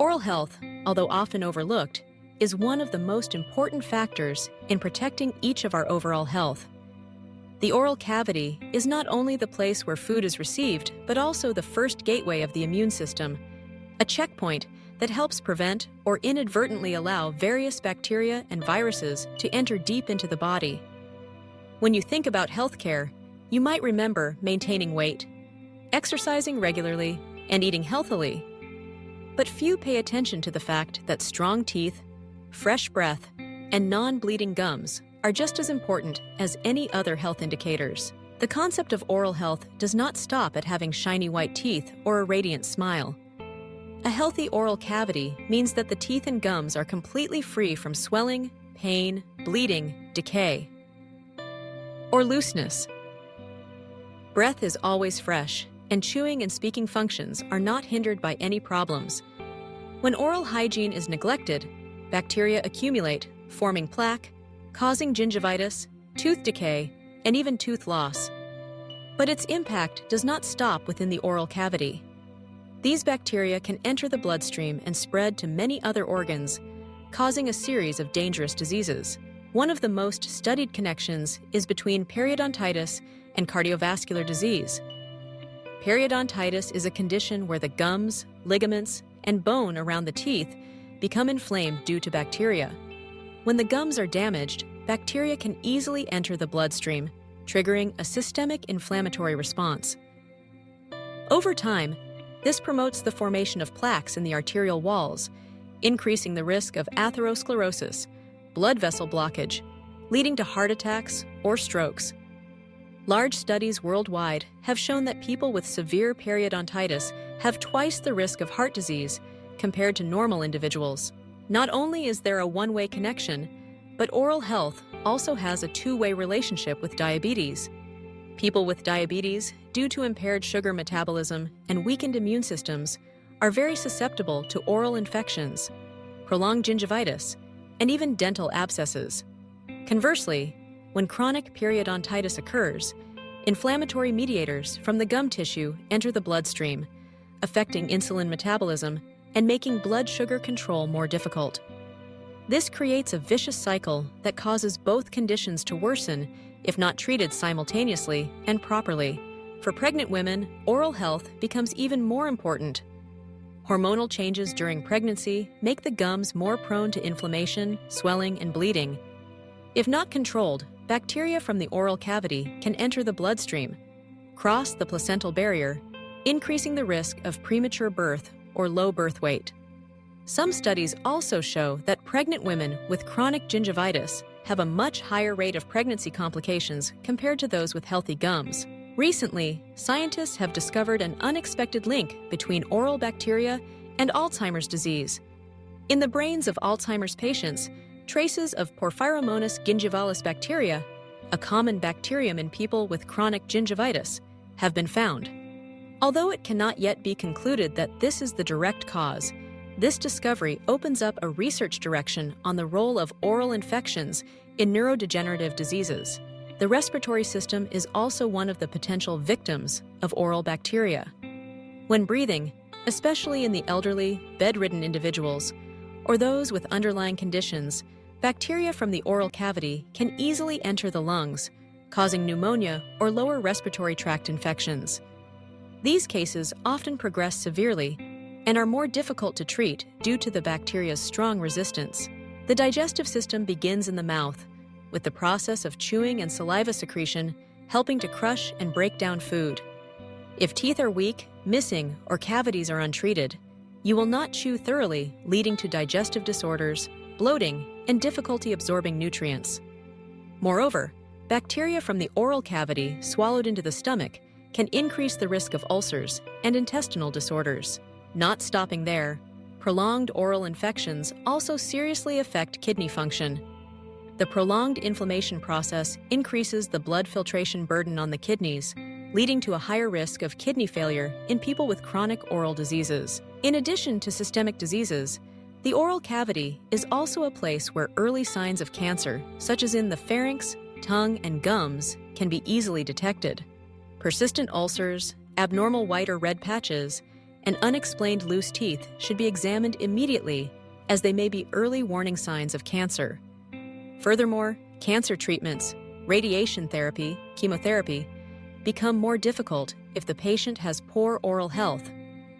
Oral health, although often overlooked, is one of the most important factors in protecting each of our overall health. The oral cavity is not only the place where food is received, but also the first gateway of the immune system, a checkpoint that helps prevent or inadvertently allow various bacteria and viruses to enter deep into the body. When you think about healthcare, you might remember maintaining weight, exercising regularly, and eating healthily. But few pay attention to the fact that strong teeth, fresh breath, and non-bleeding gums are just as important as any other health indicators. The concept of oral health does not stop at having shiny white teeth or a radiant smile. A healthy oral cavity means that the teeth and gums are completely free from swelling, pain, bleeding, decay, or looseness. Breath is always fresh, and chewing and speaking functions are not hindered by any problems. When oral hygiene is neglected, bacteria accumulate, forming plaque, causing gingivitis, tooth decay, and even tooth loss. But its impact does not stop within the oral cavity. These bacteria can enter the bloodstream and spread to many other organs, causing a series of dangerous diseases. One of the most studied connections is between periodontitis and cardiovascular disease. Periodontitis is a condition where the gums, ligaments, and bone around the teeth become inflamed due to bacteria. When the gums are damaged, bacteria can easily enter the bloodstream, triggering a systemic inflammatory response. Over time, this promotes the formation of plaques in the arterial walls, increasing the risk of atherosclerosis, blood vessel blockage, leading to heart attacks or strokes. Large studies worldwide have shown that people with severe periodontitis have twice the risk of heart disease compared to normal individuals. Not only is there a one-way connection, but oral health also has a two-way relationship with diabetes. People with diabetes, due to impaired sugar metabolism and weakened immune systems, are very susceptible to oral infections, prolonged gingivitis, and even dental abscesses. Conversely, when chronic periodontitis occurs, inflammatory mediators from the gum tissue enter the bloodstream, affecting insulin metabolism and making blood sugar control more difficult. This creates a vicious cycle that causes both conditions to worsen if not treated simultaneously and properly. For pregnant women, oral health becomes even more important. Hormonal changes during pregnancy make the gums more prone to inflammation, swelling, and bleeding. If not controlled, bacteria from the oral cavity can enter the bloodstream, cross the placental barrier, increasing the risk of premature birth or low birth weight. Some studies also show that pregnant women with chronic gingivitis have a much higher rate of pregnancy complications compared to those with healthy gums. Recently, scientists have discovered an unexpected link between oral bacteria and Alzheimer's disease. In the brains of Alzheimer's patients, traces of Porphyromonas gingivalis bacteria, a common bacterium in people with chronic gingivitis, have been found. Although it cannot yet be concluded that this is the direct cause, this discovery opens up a research direction on the role of oral infections in neurodegenerative diseases. The respiratory system is also one of the potential victims of oral bacteria. When breathing, especially in the elderly, bedridden individuals, or those with underlying conditions, bacteria from the oral cavity can easily enter the lungs, causing pneumonia or lower respiratory tract infections. These cases often progress severely and are more difficult to treat due to the bacteria's strong resistance. The digestive system begins in the mouth, with the process of chewing and saliva secretion helping to crush and break down food. If teeth are weak, missing, or cavities are untreated, you will not chew thoroughly, leading to digestive disorders, bloating, and difficulty absorbing nutrients. Moreover, bacteria from the oral cavity swallowed into the stomach can increase the risk of ulcers and intestinal disorders. Not stopping there, prolonged oral infections also seriously affect kidney function. The prolonged inflammation process increases the blood filtration burden on the kidneys, leading to a higher risk of kidney failure in people with chronic oral diseases. In addition to systemic diseases, the oral cavity is also a place where early signs of cancer, such as in the pharynx, tongue, and gums, can be easily detected. Persistent ulcers, abnormal white or red patches, and unexplained loose teeth should be examined immediately, as they may be early warning signs of cancer. Furthermore, cancer treatments, radiation therapy, chemotherapy, become more difficult if the patient has poor oral health,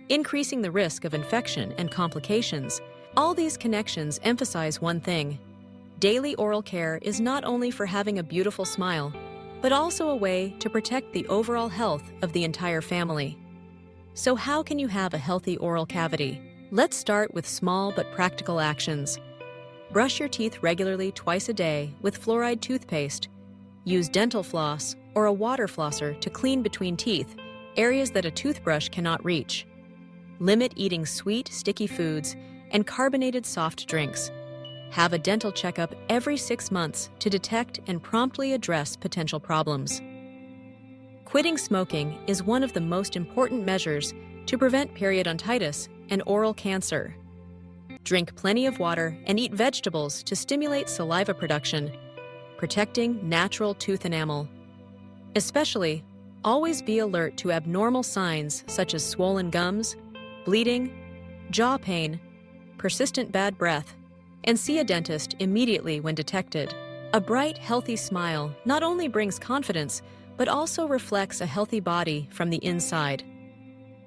increasing the risk of infection and complications. All these connections emphasize one thing: daily oral care is not only for having a beautiful smile, but also a way to protect the overall health of the entire family. So how can you have a healthy oral cavity? Let's start with small but practical actions. Brush your teeth regularly twice a day with fluoride toothpaste. Use dental floss or a water flosser to clean between teeth, areas that a toothbrush cannot reach. Limit eating sweet, sticky foods and carbonated soft drinks. Have a dental checkup every 6 months to detect and promptly address potential problems. Quitting smoking is one of the most important measures to prevent periodontitis and oral cancer. Drink plenty of water and eat vegetables to stimulate saliva production, protecting natural tooth enamel. Especially, always be alert to abnormal signs such as swollen gums, bleeding, jaw pain, persistent bad breath, and see a dentist immediately when detected. A bright, healthy smile not only brings confidence, but also reflects a healthy body from the inside.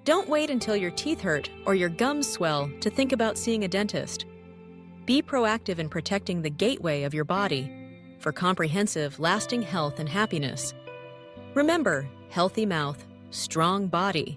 Don't wait until your teeth hurt or your gums swell to think about seeing a dentist. Be proactive in protecting the gateway of your body for comprehensive, lasting health and happiness. Remember, healthy mouth, strong body.